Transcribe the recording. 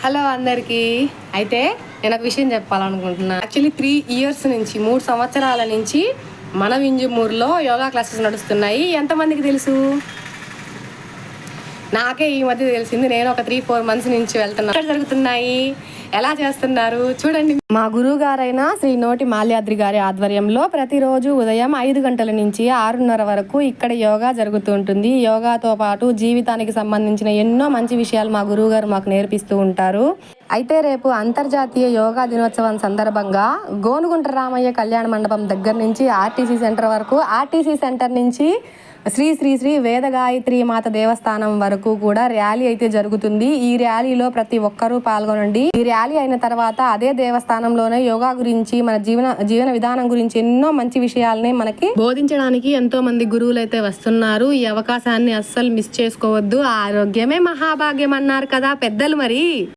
Hello అందరికీ. అయితే నేను ఒక విషయం చెప్పాలనుకుంటున్నా. యాక్చువల్లీ 3 ఇయర్స్ నుంచి 3 సంవత్సరాల నుంచి మన వింజమూరులో యోగా క్లాసెస్ నడుస్తున్నాయి. ఎంతమందికి తెలుసు? నాకే ఈ మధ్య తెలిసింది. నేను ఒక 3-4 మంత్స్ నుంచి వెళ్తున్నా. ఎక్కడ జరుగుతున్నాయి, ఎలా చేస్తున్నారు చూడండి. మా గురువు గారైన శ్రీ నోటి మాల్యాద్రి గారి ఆధ్వర్యంలో ప్రతిరోజు ఉదయం 5 గంటల నుంచి 6:30 వరకు ఇక్కడ యోగా జరుగుతూ ఉంటుంది. యోగాతో పాటు జీవితానికి సంబంధించిన ఎన్నో మంచి విషయాలు మా గురువు గారు మాకు నేర్పిస్తూ ఉంటారు. అయితే రేపు అంతర్జాతీయ యోగా దినోత్సవం సందర్భంగా గోనుగుంట రామయ్య కళ్యాణ మండపం దగ్గర నుంచి ఆర్టీసీ సెంటర్ వరకు, ఆర్టీసీ సెంటర్ నుంచి శ్రీ శ్రీ శ్రీ వేదగాయత్రి మాత దేవస్థానం వరకు కూడా ర్యాలీ అయితే జరుగుతుంది. ఈ ర్యాలీలో ప్రతి ఒక్కరూ పాల్గొనండి. ఈ ర్యాలీ అయిన తర్వాత అదే దేవస్థానంలోనే యోగా గురించి, మన జీవన విధానం గురించి ఎన్నో మంచి విషయాలని మనకి బోధించడానికి ఎంతో మంది గురువులు అయితే వస్తున్నారు. ఈ అవకాశాన్ని అస్సలు మిస్ చేసుకోవద్దు. ఆరోగ్యమే మహాభాగ్యం అన్నారు కదా పెద్దలు. మరి